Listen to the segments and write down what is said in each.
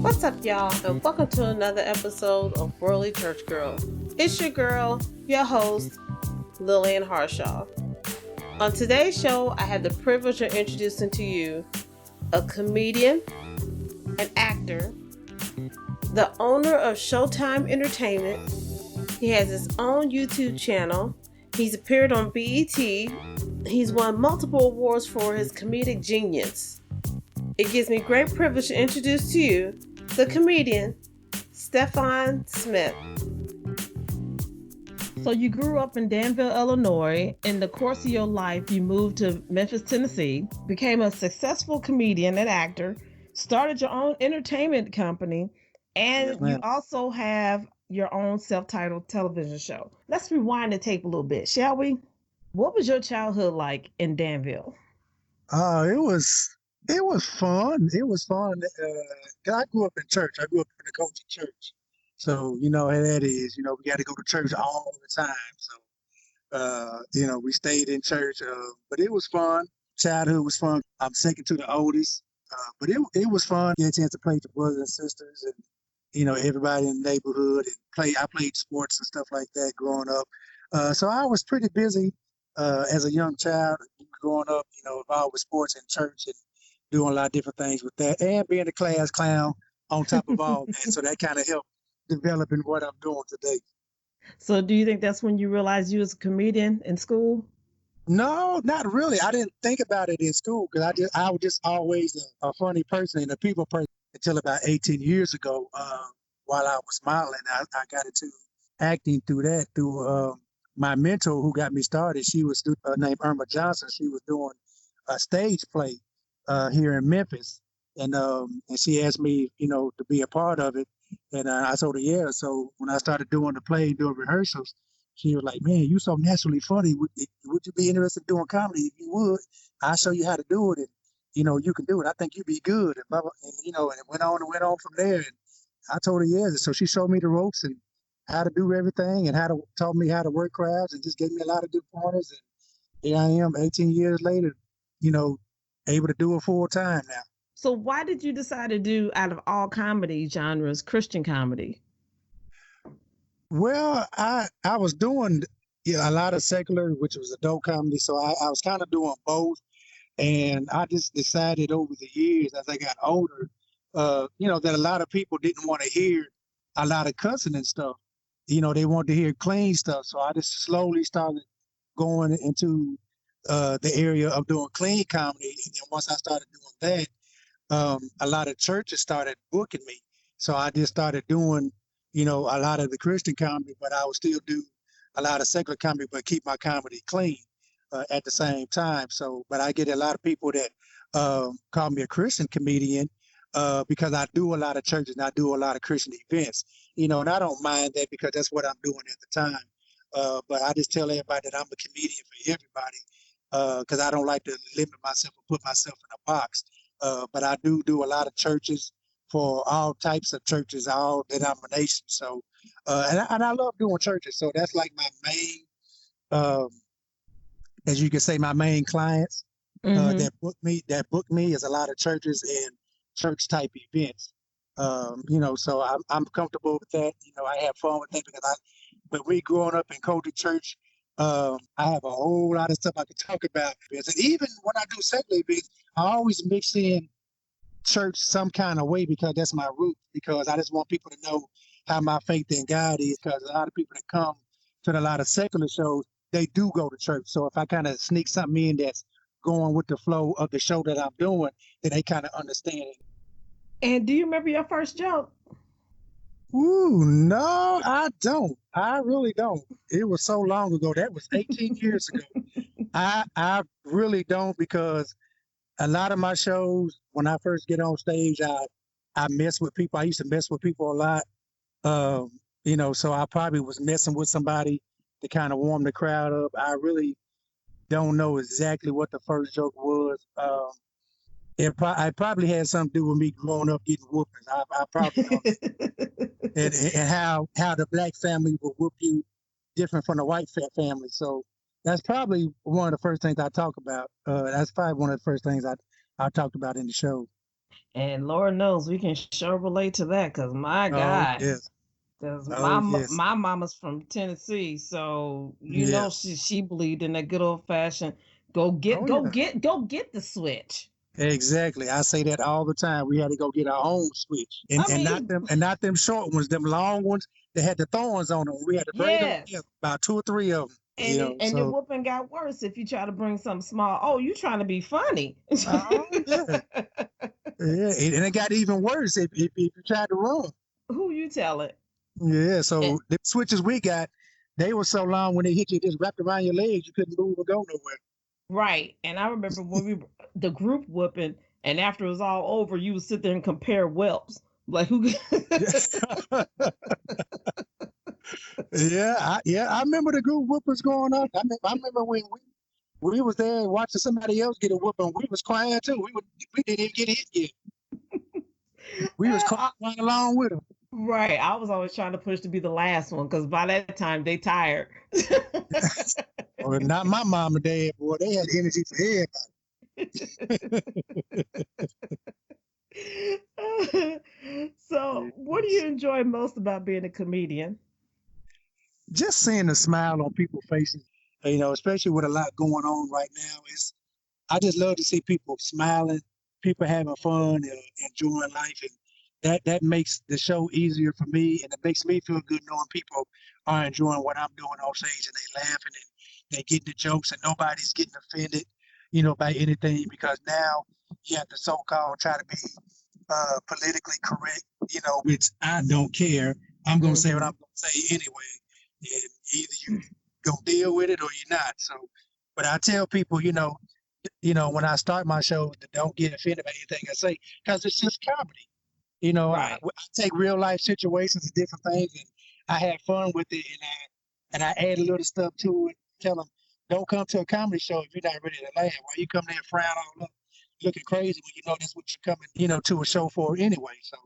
What's up, y'all, and welcome to another episode of Worldly Church Girl. It's your girl, your host, Lillian Harshaw. On today's show, I have the privilege of introducing to you a comedian, an actor, the owner of Showtime Entertainment. He has his own YouTube channel. He's appeared on BET. He's won multiple awards for his comedic genius. It gives me great privilege to introduce to you the comedian, Stephon Smith. So you grew up in Danville, Illinois. In the course of your life, you moved to Memphis, Tennessee, became a successful comedian and actor, started your own entertainment company, and you also have your own self-titled television show. Let's rewind the tape a little bit, shall we? What was your childhood like in Danville? It was fun. It was fun. 'Cause I grew up in church. I grew up in the Kojic church. So, you know how that is. You know, we got to go to church all the time. So, we stayed in church. But it was fun. Childhood was fun. I'm second to the oldest. But it was fun. Get a chance to play with the brothers and sisters and, everybody in the neighborhood. And I played sports and stuff like that growing up. So I was pretty busy as a young child growing up, involved with sports and church and doing a lot of different things with that, and being a class clown on top of all that. So that kind of helped developing what I'm doing today. So do you think that's when you realized you was a comedian in school? No, not really. I didn't think about it in school because I was just always a funny person and a people person until about 18 years ago. While I was modeling, I got into acting through my mentor who got me started. She was named Irma Johnson. She was doing a stage play here in Memphis, and she asked me, to be a part of it, and I told her yeah. So when I started doing the play, doing rehearsals, she was like, "Man, you so naturally funny. Would you be interested in doing comedy? If you would, I'll show you how to do it, and you can do it. I think you'd be good." And it went on from there. And I told her yes. So she showed me the ropes and how to do everything, and taught me how to work crowds, and just gave me a lot of good pointers. And here I am, 18 years later, able to do it full time now. So why did you decide to do, out of all comedy genres, Christian comedy? Well, I was doing a lot of secular, which was adult comedy. So I was kind of doing both. And I just decided over the years as I got older, that a lot of people didn't want to hear a lot of cussing and stuff. They wanted to hear clean stuff. So I just slowly started going into the area of doing clean comedy. And then once I started doing that, a lot of churches started booking me. So I just started doing, a lot of the Christian comedy, but I would still do a lot of secular comedy, but keep my comedy clean at the same time. So, but I get a lot of people that call me a Christian comedian because I do a lot of churches and I do a lot of Christian events, and I don't mind that because that's what I'm doing at the time. But I just tell everybody that I'm a comedian for everybody because I don't like to limit myself or put myself in a box. But I do a lot of churches for all types of churches, all denominations. So, and I love doing churches. So that's like my main, as you can say, my main clients that book me is a lot of churches and church type events. So I'm comfortable with that. I have fun with that but we growing up in Kojic church, I have a whole lot of stuff I could talk about. And even when I do secular events, I always mix in church some kind of way because that's my root, because I just want people to know how my faith in God is, because a lot of people that come to a lot of secular shows, they do go to church. So if I kind of sneak something in that's going with the flow of the show that I'm doing, then they kind of understand it. And do you remember your first joke? Ooh, no, I don't. I really don't. It was so long ago. That was 18 years ago. I really don't, because a lot of my shows, when I first get on stage, I mess with people. I used to mess with people a lot. So I probably was messing with somebody to kind of warm the crowd up. I really don't know exactly what the first joke was. It probably had something to do with me growing up getting whoopings. I probably don't know. and how the black family will whoop you different from the white family. So that's probably one of the first things I talk about. That's probably one of the first things I talked about in the show. And Lord knows we can sure relate to that, because my Oh God, yes. because Oh yes. my mama's from Tennessee, so you Yeah. know she believed in that good old fashioned Oh yeah. go get the switch. Exactly. I say that all the time. We had to go get our own switch, I not mean, them short ones, them long ones that had the thorns on them. We had to braid them together, yes. about two or three of them. And your So whooping got worse if you try to bring something small. Oh, you trying to be funny. yeah, yeah, and it got even worse if you tried to run. Who you tell it? Yeah. And, So the switches we got, they were so long when they hit you, just wrapped around your legs, you couldn't move or go nowhere. right. And I remember when the group whooping, and after it was all over, you would sit there and compare whelps. Like who Yeah, I remember the group whoopers going on. I remember when we was there watching somebody else get a whooping. We was crying too. We didn't even get hit yet. We was crying along with them. Right. I was always trying to push to be the last one, because by that time they tired. Or not my mom and dad, boy. They had energy for everybody. So, what do you enjoy most about being a comedian? Just seeing the smile on people's faces, especially with a lot going on right now. I just love to see people smiling, people having fun, and enjoying life, and that makes the show easier for me, and it makes me feel good knowing people are enjoying what I'm doing on stage, and they laughing and they getting the jokes, and nobody's getting offended, by anything, because now you have to so-called try to be politically correct, which I don't care. I'm gonna say what I'm gonna say anyway, and either you gonna deal with it or you're not. So, but I tell people, when I start my show, don't get offended by anything I say, because it's just comedy. Right. I take real life situations and different things, and I have fun with it, and I add a little stuff to it. Tell them, don't come to a comedy show if you're not ready to laugh. Why you come there and frown all up, looking crazy when you know that's what you're coming, to a show for anyway. So,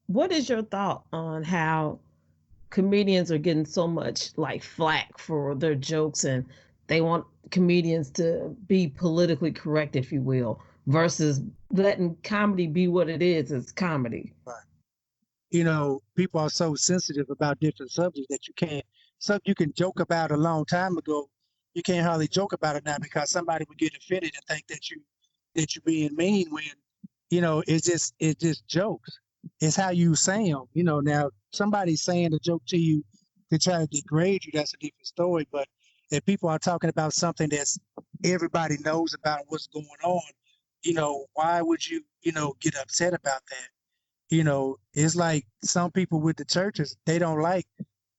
What is your thought on how comedians are getting so much like flack for their jokes, and they want comedians to be politically correct, if you will, versus letting comedy be what it is? It's comedy. right. People are so sensitive about different subjects that something you can joke about a long time ago, you can't hardly joke about it now, because somebody would get offended and think that you're being mean, when it's just jokes. It's how you say them. Now somebody's saying a joke to you to try to degrade you, that's a different story. But if people are talking about something that's everybody knows about what's going on, why would you get upset about that? It's like some people with the churches, they don't like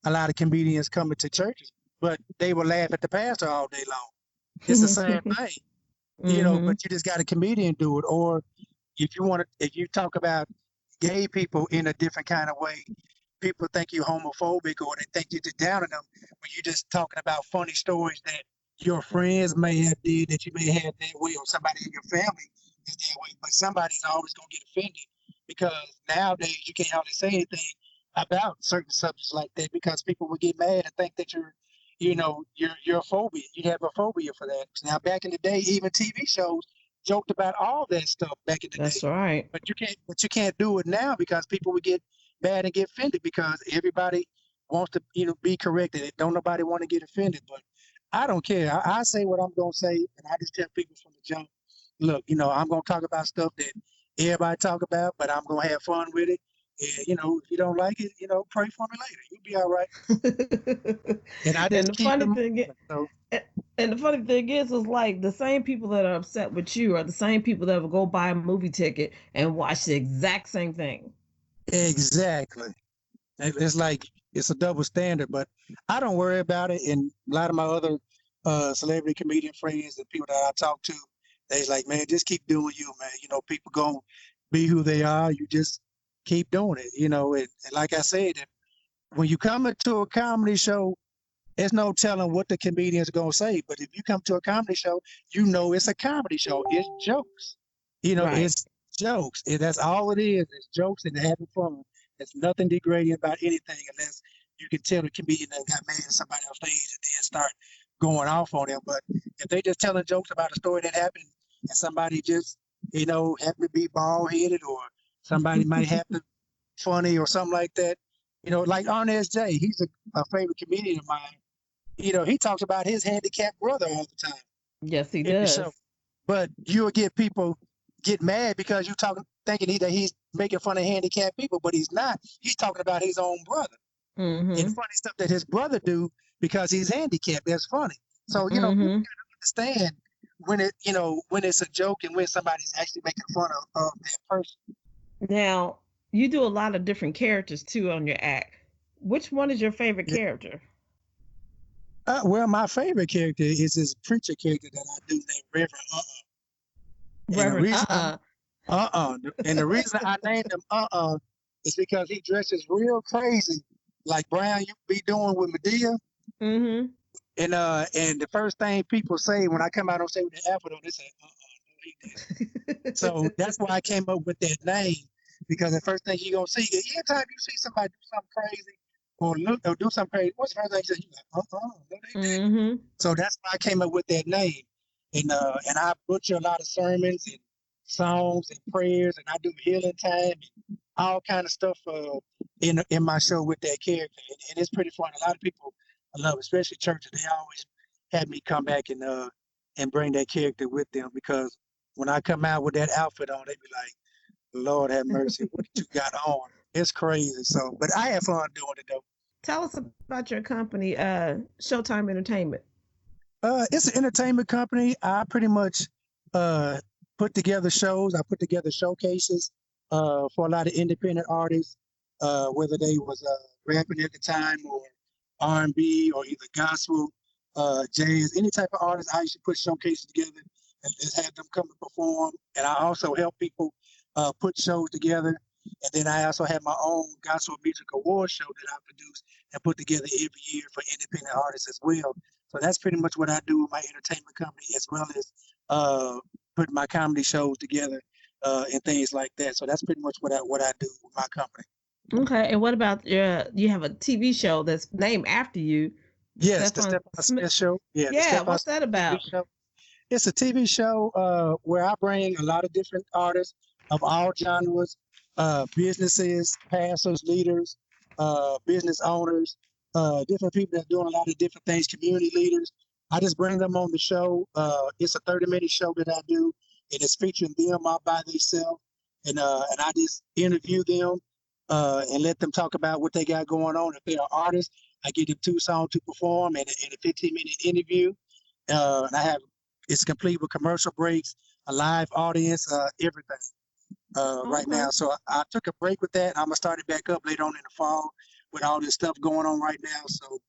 a lot of comedians coming to churches, but they will laugh at the pastor all day long. It's the same thing, but you just got a comedian do it. Or if you talk about gay people in a different kind of way, people think you're homophobic, or they think you're just down on them when you're just talking about funny stories that your friends may have did, that you may have that way, or somebody in your family is that way. But somebody's always gonna get offended, because nowadays you can't hardly say anything about certain subjects like that, because people will get mad and think that you're a phobia. You have a phobia for that. Now back in the day, even TV shows joked about all that stuff back in the That's day. right. But you can't do it now, because people would get mad and get offended, because everybody wants to be corrected. Don't nobody want to get offended. But I don't care. I say what I'm gonna say, and I just tell people from the jump, look, I'm gonna talk about stuff that everybody talk about, but I'm gonna have fun with it. And if you don't like it, pray for me later. You'll be all right. And I And just the keep funny it thing moving. So and the funny thing is like the same people that are upset with you are the same people that will go buy a movie ticket and watch the exact same thing. exactly. It's like it's a double standard, but I don't worry about it. And a lot of my other celebrity comedian friends and people that I talk to, they's like, man, just keep doing you, man. People gonna be who they are. You just keep doing it. And like I said, when you come into a comedy show, there's no telling what the comedian's gonna say. But if you come to a comedy show, it's a comedy show. It's jokes. Right. It's jokes. That's all it is. It's jokes and having fun. There's nothing degrading about anything, unless you can tell the comedian that got mad at somebody on stage and then start going off on them. But if they just telling jokes about a story that happened and somebody just happen to be bald headed, or somebody might have to funny or something like that. Like Arnez J, he's a favorite comedian of mine. He talks about his handicapped brother all the time Yes, he in the does. show. But you'll get people get mad because you thinking that he's making fun of handicapped people, but he's not. He's talking about his own brother and funny stuff that his brother do because he's handicapped. That's funny. So people gotta understand when it's a joke and when somebody's actually making fun of that person. Now, you do a lot of different characters too on your act. Which one is your favorite character? Well, my favorite character is this preacher character that I do named Reverend Reverend And the reason I named him is because he dresses real crazy, like Brown you be doing with Medea. Mm-hmm. And the first thing people say when I come out on stage with the afro, they say, So that's why I came up with that name, because the first thing you're gonna see, anytime you see somebody do something crazy or do something crazy, what's the first thing you say? You're like, no. So that's why I came up with that name. And I butcher a lot of sermons and songs and prayers, and I do healing time and all kind of stuff in my show with that character. And it's pretty fun. A lot of people I love, especially churches. They always have me come back and bring that character with them, because when I come out with that outfit on, they be like, Lord have mercy, what you got on? It's crazy. So, but I have fun doing it though. Tell us about your company, Showtime Entertainment. It's an entertainment company. I pretty much put together shows. I put together showcases for a lot of independent artists, whether they was rapping at the time or R&B or either gospel, jazz, any type of artist. I used to put showcases together and just have them come and perform. And I also help people put shows together. And then I also have my own Gospel Music Award show that I produce and put together every year for independent artists as well. So that's pretty much what I do with my entertainment company, as well as putting my comedy shows together and things like that. So that's pretty much what I do with my company. Okay, and what about you have a TV show that's named after you? Yes, the Stephon Smith Show. Yeah, what's that about? It's a TV show where I bring a lot of different artists of all genres, businesses, pastors, leaders, business owners, different people that are doing a lot of different things, community leaders. I just bring them on the show. It's a 30-minute show that I do, and it's featuring them all by themselves. And I just interview them and let them talk about what they got going on. If they're an artist, I give them 2 songs to perform and a 15-minute interview. And it's complete with commercial breaks, a live audience, everything right now. So I took a break with that. I'm gonna start it back up later on in the fall with all this stuff going on right now. So,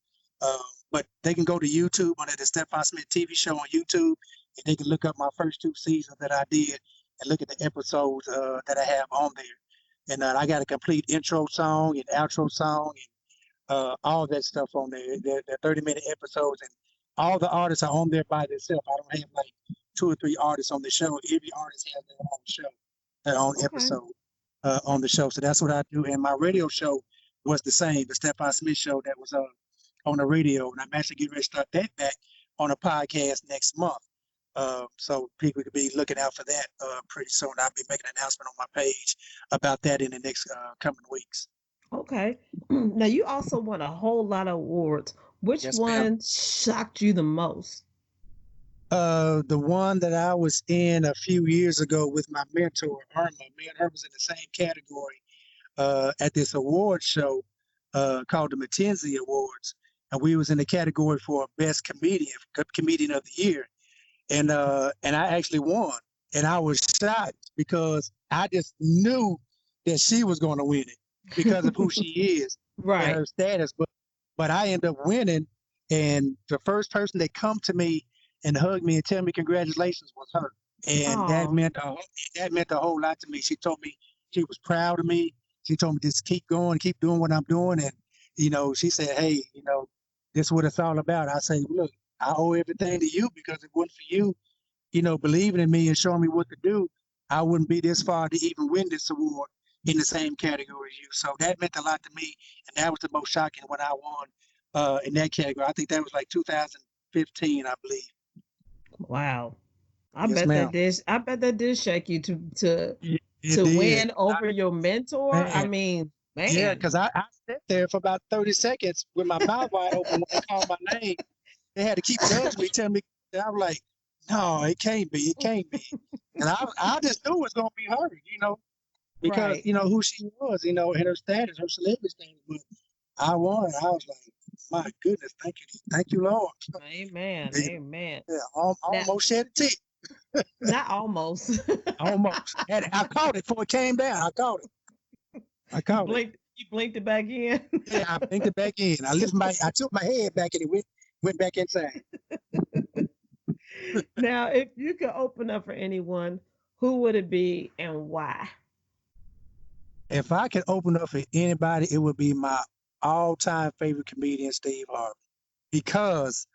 but they can go to YouTube under the Stephon Smith TV Show on YouTube, and they can look up my first 2 seasons that I did and look at the episodes that I have on there. And I got a complete intro song and outro song and all that stuff on there. They're 30-minute episodes, and all the artists are on there by themselves. I don't have like 2 or 3 artists on the show. Every artist has their own show, their own episode on the show. So that's what I do. And my radio show was the same, the Stephon Smith Show that was on the radio. And I'm actually getting ready to start that back on a podcast next month. So people could be looking out for that pretty soon. I'll be making an announcement on my page about that in the next coming weeks. Okay. Now you also won a whole lot of awards. Which one shocked you the most? The one that I was in a few years ago with my mentor, Irma. Me and her was in the same category at this award show called the Mtenzi Awards. And we was in the category for Best Comedian of the Year. And I actually won. And I was shocked because I just knew that she was going to win it because of who she is and her status. But I ended up winning. And the first person that come to me and hug me and tell me congratulations was her. And that meant a whole lot to me. She told me she was proud of me. She told me just keep going, keep doing what I'm doing. And, she said, hey, this is what it's all about. I say, look, I owe everything to you, because if it wasn't for you, believing in me and showing me what to do, I wouldn't be this far to even win this award in the same category as you. So that meant a lot to me. And that was the most shocking when I won in that category. I think that was like 2015, I believe. Wow. Yes, ma'am. I bet that did shake you It to did. win over your mentor. I Man, mean, yeah, man. because I sat there for about 30 seconds with my mouth wide open when they called my name. They had to keep nudging me, telling me. I was like, no, it can't be. It can't be. And I just knew it was going to be her, because, Right. who she was, and her status, her celebrity status. But I won. I was like, my goodness, thank you. Thank you, Lord. Amen. Yeah, Amen. yeah, Now, almost shed a tear. not almost. Almost. I caught it before it came down. I caught it. I caught it. You blinked it back in. Yeah, I blinked it back in. I took my head back and it went back inside. Now, if you could open up for anyone, who would it be and why? If I could open up for anybody, it would be my all-time favorite comedian, Steve Harvey, because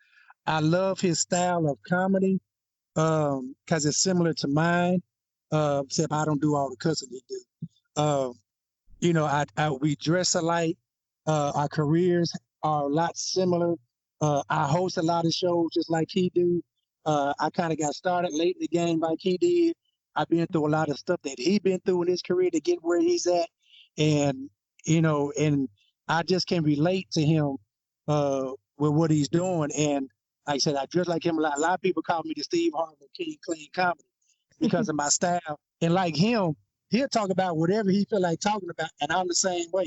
I love his style of comedy, because it's similar to mine, except I don't do all the cussing he do. We dress alike. Our careers are a lot similar. I host a lot of shows just like he do. I kind of got started late in the game like he did. I've been through a lot of stuff that he been through in his career to get where he's at, and and I just can relate to him with what he's doing. And like I said, I dress like him a lot. A lot of people call me the Steve Harvey King Clean Comedy because of my style. And like him, he'll talk about whatever he feel like talking about, and I'm the same way.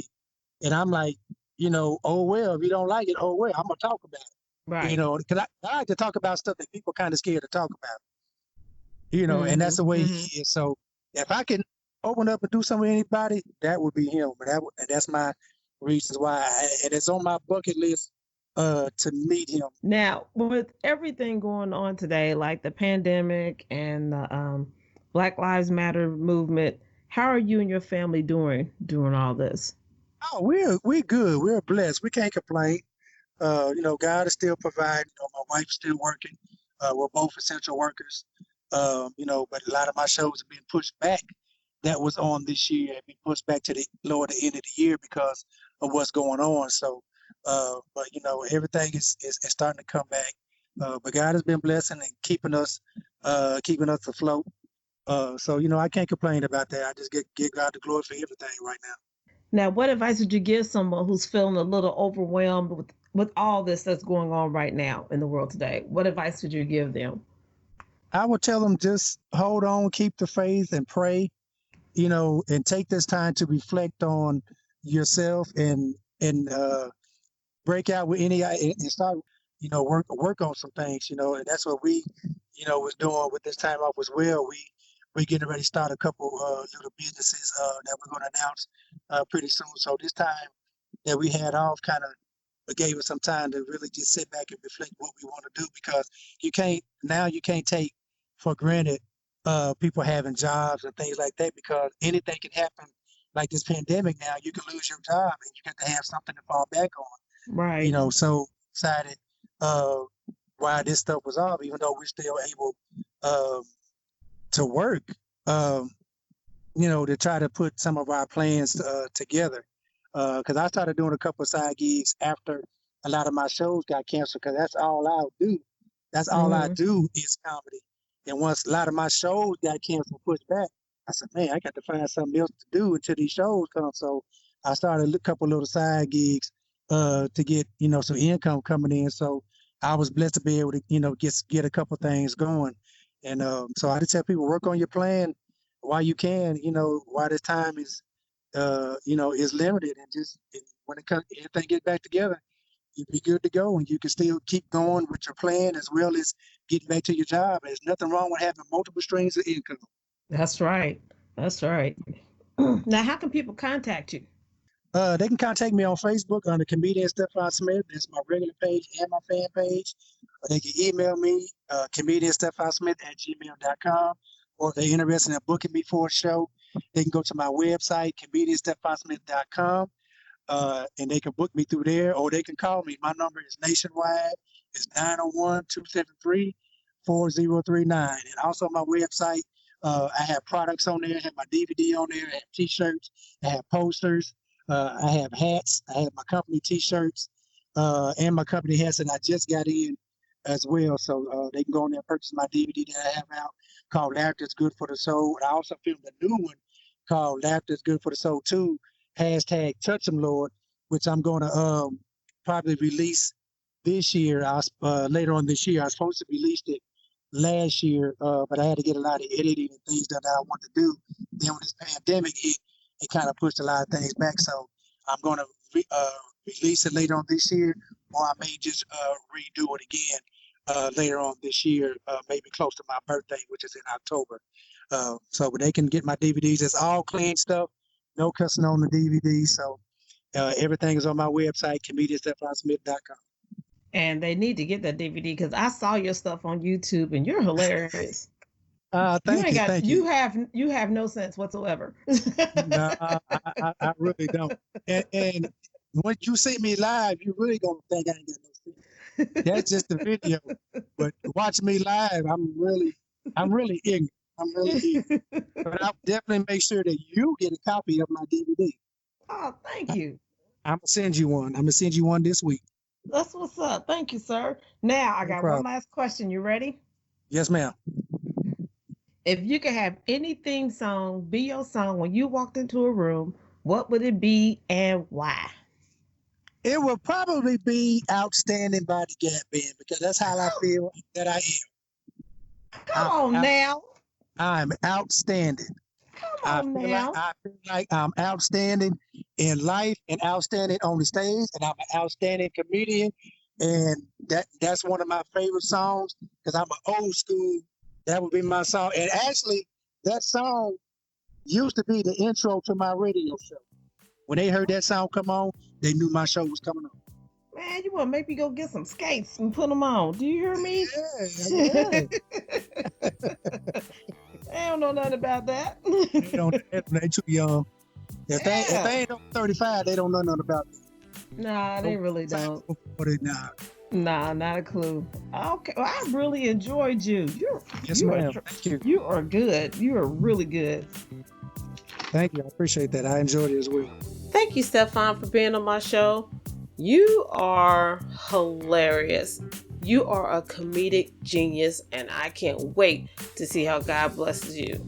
And I'm like, oh well, if you don't like it, oh well, I'm gonna talk about it. Right. Because I like to talk about stuff that people kind of scared to talk about. And that's the way he is. So if I can open up and do something with anybody, that would be him. And that's my reasons why, and it's on my bucket list to meet him. Now, with everything going on today, like the pandemic and the Black Lives Matter movement, how are you and your family doing during all this? Oh, we're good. We're blessed. We can't complain. God is still providing. My wife's still working. We're both essential workers. But a lot of my shows have been pushed back. That was on this year have been pushed back to the end of the year because of what's going on. So, but everything is starting to come back. But God has been blessing and keeping us afloat. So I can't complain about that. I just give God the glory for everything right now. Now, what advice would you give someone who's feeling a little overwhelmed with all this that's going on right now in the world today? What advice would you give them? I would tell them just hold on, keep the faith, and pray. And take this time to reflect on yourself and break out with and start work on some things. And that's what we was doing with this time off as well. We getting ready to start a couple little businesses that we're going to announce pretty soon. So this time that we had off kind of gave us some time to really just sit back and reflect what we want to do, because you can't take for granted people having jobs and things like that, because anything can happen. Like this pandemic now, you can lose your job and you got to have something to fall back on. Right. So decided while this stuff was off, even though we're still able to work, to try to put some of our plans together. Because I started doing a couple of side gigs after a lot of my shows got canceled, because that's all I'll do. That's all I do is comedy. And once a lot of my shows got canceled, pushed back, I said, man, I got to find something else to do until these shows come. So I started a couple little side gigs to get, some income coming in. So I was blessed to be able to, get a couple things going. And so I just tell people, work on your plan while you can, while this time is limited, and when everything gets back together, you'd be good to go, and you can still keep going with your plan as well as getting back to your job. There's nothing wrong with having multiple streams of income. That's right. That's right. Now, how can people contact you? They can contact me on Facebook under Comedian Stephon Smith. That's my regular page and my fan page. They can email me, comedianstephonsmith@gmail.com. Or if they're interested in booking me for a show, they can go to my website, comedianstephonsmith.com, and they can book me through there, or they can call me. My number is nationwide. It's 901-273-4039. And also my website, I have products on there. I have my DVD on there. I have T-shirts. I have posters. I have hats. I have my company T-shirts and my company hats that I just got in as well. So they can go on there and purchase my DVD that I have out called Laughter is Good for the Soul. And I also filmed a new one called Laughter is Good for the Soul 2, hashtag Touch 'em Lord, which I'm going to probably release this year. Later on this year. I was supposed to release it last year, but I had to get a lot of editing and things that I want to do. Then when this pandemic hit, it kind of pushed a lot of things back. So I'm going to release it later on this year, or I may just redo it again later on this year, maybe close to my birthday, which is in October. But they can get my DVDs. It's all clean stuff, no cussing on the DVD. So everything is on my website, ComedianStephonSmith.com. And they need to get that DVD because I saw your stuff on YouTube and you're hilarious. Thank you. You have no sense whatsoever. No, I really don't. And when you see me live, you really gonna think I ain't got no sense. That's just the video. But watch me live, I'm really ignorant. I'm really ignorant. But I'll definitely make sure that you get a copy of my DVD. Oh, thank you. I'm gonna send you one. I'm gonna send you one this week. That's what's up. Thank you, sir. Now I got one last question. You ready? Yes, ma'am. If you could have any theme song be your song when you walked into a room, what would it be and why? It would probably be Outstanding by the Gap Band because that's how I feel that I am. Come on now. I'm outstanding. Come on now. I feel like I'm outstanding in life and outstanding on the stage, and I'm an outstanding comedian. And that's one of my favorite songs because I'm an old school. That would be my song. And actually, that song used to be the intro to my radio show. When they heard that song come on, they knew my show was coming on. Man, you want to make me go get some skates and put them on. Do you hear me? Yeah. They don't know nothing about that. They too young. If they ain't over 35, they don't know nothing about it. Nah, they really don't. Nah, not a clue. Okay, well, I really enjoyed you. Yes, ma'am. Thank you. You are good. You are really good. Thank you. I appreciate that. I enjoyed it as well. Thank you, Stephon, for being on my show. You are hilarious. You are a comedic genius, and I can't wait to see how God blesses you.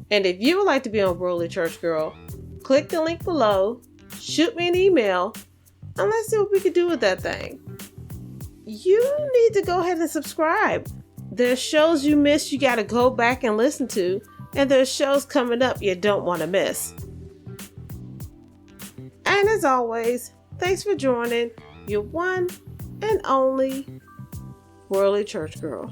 And if you would like to be on Worldly Church Girl, click the link below, shoot me an email, and let's see what we can do with that thing. You need to go ahead and subscribe. There's shows you missed you got to go back and listen to, and there's shows coming up you don't want to miss. And as always, thanks for joining your one and only Worldly Church Girl.